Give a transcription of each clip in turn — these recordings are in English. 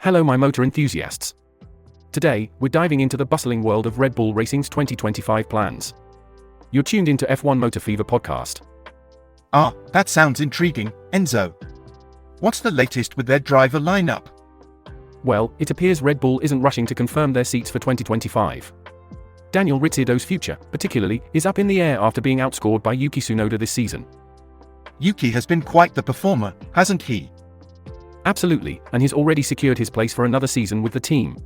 Hello my motor enthusiasts. Today, we're diving into the bustling world of Red Bull Racing's 2025 plans. You're tuned into F1 Motor Fever podcast. Ah, that sounds intriguing, Enzo. What's the latest with their driver lineup? Well, it appears Red Bull isn't rushing to confirm their seats for 2025. Daniel Ricciardo's future, particularly, is up in the air after being outscored by Yuki Tsunoda this season. Yuki has been quite the performer, hasn't he? Absolutely, and he's already secured his place for another season with the team.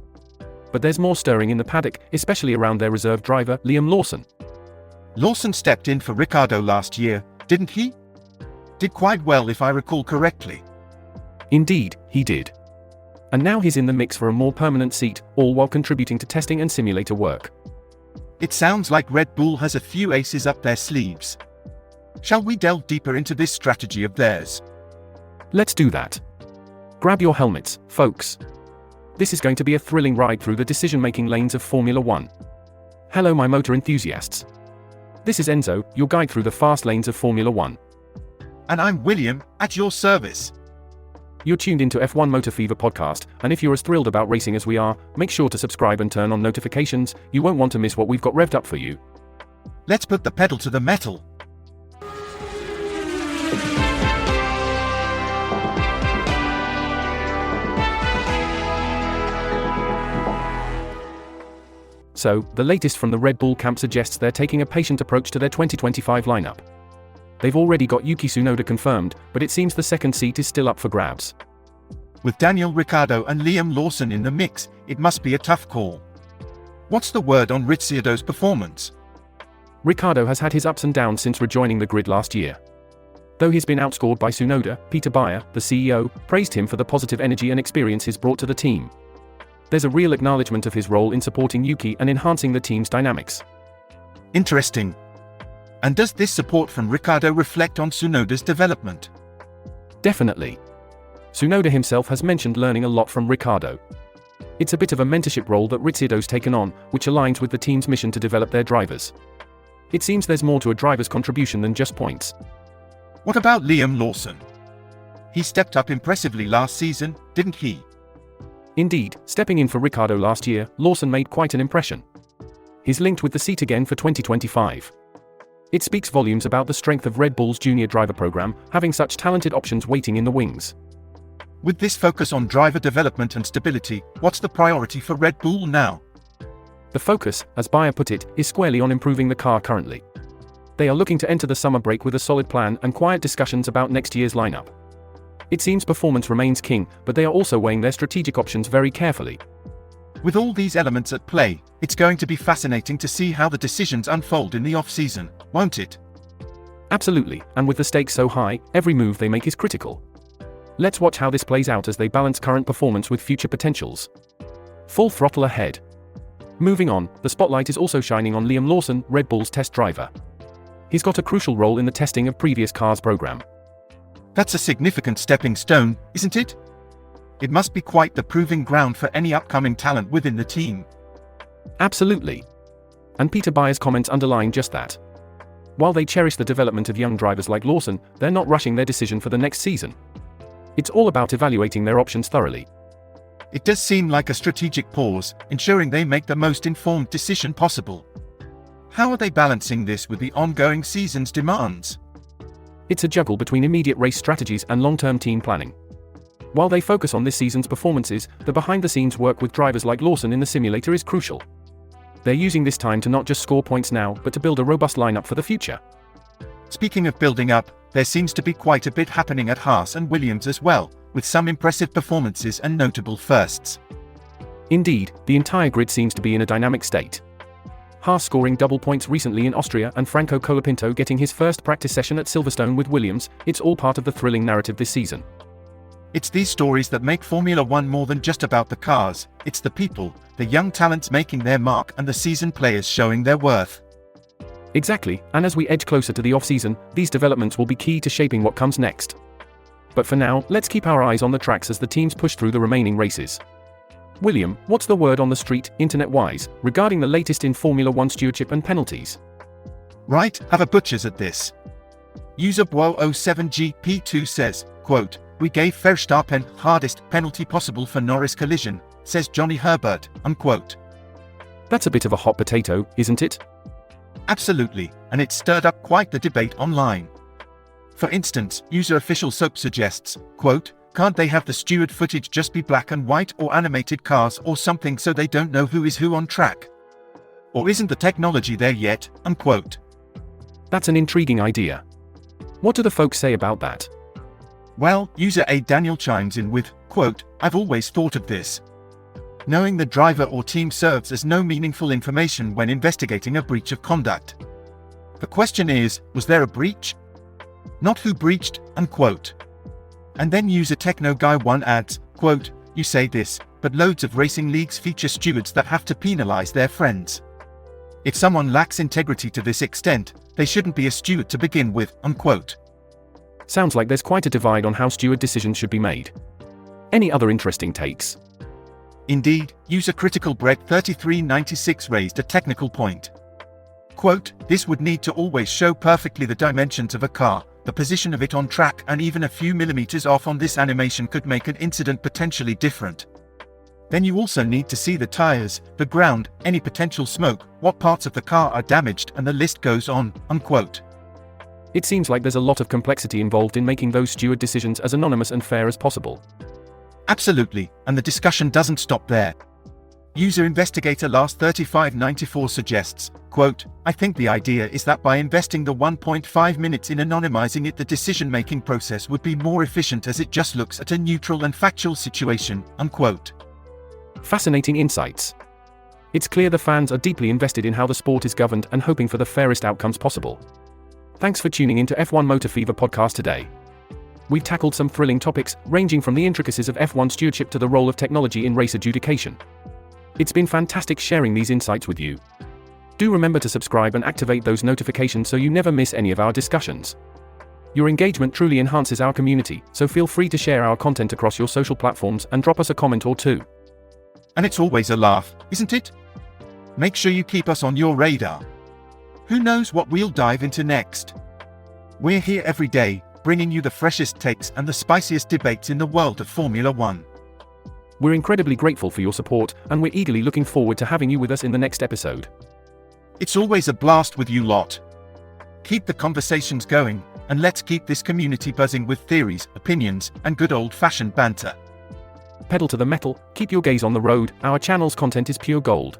But there's more stirring in the paddock, especially around their reserve driver, Liam Lawson. Lawson stepped in for Ricciardo last year, didn't he? Did quite well if I recall correctly. Indeed, he did. And now he's in the mix for a more permanent seat, all while contributing to testing and simulator work. It sounds like Red Bull has a few aces up their sleeves. Shall we delve deeper into this strategy of theirs? Let's do that. Grab your helmets, folks. This is going to be a thrilling ride through the decision-making lanes of Formula One. Hello my motor enthusiasts. This is Enzo, your guide through the fast lanes of Formula One. And I'm William, at your service. You're tuned into F1 Motor Fever podcast, and if you're as thrilled about racing as we are, make sure to subscribe and turn on notifications. You won't want to miss what we've got revved up for you. Let's put the pedal to the metal. So, the latest from the Red Bull camp suggests they're taking a patient approach to their 2025 lineup. They've already got Yuki Tsunoda confirmed, but it seems the second seat is still up for grabs. With Daniel Ricciardo and Liam Lawson in the mix, it must be a tough call. What's the word on Ricciardo's performance? Ricciardo has had his ups and downs since rejoining the grid last year. Though he's been outscored by Tsunoda, Peter Bayer, the CEO, praised him for the positive energy and experience he's brought to the team. There's a real acknowledgement of his role in supporting Yuki and enhancing the team's dynamics. Interesting. And does this support from Ricciardo reflect on Tsunoda's development? Definitely. Tsunoda himself has mentioned learning a lot from Ricciardo. It's a bit of a mentorship role that Ricciardo's taken on, which aligns with the team's mission to develop their drivers. It seems there's more to a driver's contribution than just points. What about Liam Lawson? He stepped up impressively last season, didn't he? Indeed, stepping in for Ricciardo last year, Lawson made quite an impression. He's linked with the seat again for 2025. It speaks volumes about the strength of Red Bull's junior driver program, having such talented options waiting in the wings. With this focus on driver development and stability, what's the priority for Red Bull now? The focus, as Bayer put it, is squarely on improving the car currently. They are looking to enter the summer break with a solid plan and quiet discussions about next year's lineup. It seems performance remains king, but they are also weighing their strategic options very carefully. With all these elements at play, it's going to be fascinating to see how the decisions unfold in the off-season, won't it? Absolutely, and with the stakes so high, every move they make is critical. Let's watch how this plays out as they balance current performance with future potentials. Full throttle ahead. Moving on, the spotlight is also shining on Liam Lawson, Red Bull's test driver. He's got a crucial role in the testing of previous cars' program. That's a significant stepping stone, isn't it? It must be quite the proving ground for any upcoming talent within the team. Absolutely. And Peter Bayer's comments underline just that. While they cherish the development of young drivers like Lawson, they're not rushing their decision for the next season. It's all about evaluating their options thoroughly. It does seem like a strategic pause, ensuring they make the most informed decision possible. How are they balancing this with the ongoing season's demands? It's a juggle between immediate race strategies and long-term team planning. While they focus on this season's performances, the behind-the-scenes work with drivers like Lawson in the simulator is crucial. They're using this time to not just score points now, but to build a robust lineup for the future. Speaking of building up, there seems to be quite a bit happening at Haas and Williams as well, with some impressive performances and notable firsts. Indeed, the entire grid seems to be in a dynamic state. Haas scoring double points recently in Austria and Franco Colapinto getting his first practice session at Silverstone with Williams. It's all part of the thrilling narrative this season. It's these stories that make Formula One more than just about the cars. It's the people, the young talents making their mark and the seasoned players showing their worth. Exactly, and as we edge closer to the off-season, these developments will be key to shaping what comes next. But for now, let's keep our eyes on the tracks as the teams push through the remaining races. William, what's the word on the street, internet-wise, regarding the latest in Formula One stewardship and penalties? Right, have a butcher's at this. User Bwo07GP2 says, quote, "We gave Verstappen hardest penalty possible for Norris collision," says Johnny Herbert, unquote. That's a bit of a hot potato, isn't it? Absolutely, and it stirred up quite the debate online. For instance, user official soap suggests, quote, "Can't they have the steward footage just be black and white or animated cars or something so they don't know who is who on track? Or isn't the technology there yet?" unquote. That's an intriguing idea. What do the folks say about that? Well, user A Daniel chimes in with, quote, "I've always thought of this. Knowing the driver or team serves as no meaningful information when investigating a breach of conduct. The question is, was there a breach? Not who breached," unquote. And then user Techno Guy 1 adds, quote, "You say this, but loads of racing leagues feature stewards that have to penalize their friends. If someone lacks integrity to this extent, they shouldn't be a steward to begin with," unquote. Sounds like there's quite a divide on how steward decisions should be made. Any other interesting takes? Indeed, user Critical Bread 3396 raised a technical point. Quote, "This would need to always show perfectly the dimensions of a car, the position of it on track, and even a few millimeters off on this animation could make an incident potentially different. Then you also need to see the tires, the ground, any potential smoke, what parts of the car are damaged, and the list goes on," unquote. It seems like there's a lot of complexity involved in making those steward decisions as anonymous and fair as possible. Absolutely, and the discussion doesn't stop there. User Investigator Last 3594 suggests, quote, "I think the idea is that by investing the 1.5 minutes in anonymizing it, the decision-making process would be more efficient as it just looks at a neutral and factual situation," unquote. Fascinating insights. It's clear the fans are deeply invested in how the sport is governed and hoping for the fairest outcomes possible. Thanks for tuning into F1 Motor Fever podcast today. We've tackled some thrilling topics, ranging from the intricacies of F1 stewardship to the role of technology in race adjudication. It's been fantastic sharing these insights with you. Do remember to subscribe and activate those notifications so you never miss any of our discussions. Your engagement truly enhances our community, so feel free to share our content across your social platforms and drop us a comment or two. And it's always a laugh, isn't it? Make sure you keep us on your radar. Who knows what we'll dive into next? We're here every day, bringing you the freshest takes and the spiciest debates in the world of Formula One. We're incredibly grateful for your support, and we're eagerly looking forward to having you with us in the next episode. It's always a blast with you lot. Keep the conversations going, and let's keep this community buzzing with theories, opinions, and good old-fashioned banter. Pedal to the metal, keep your gaze on the road, our channel's content is pure gold.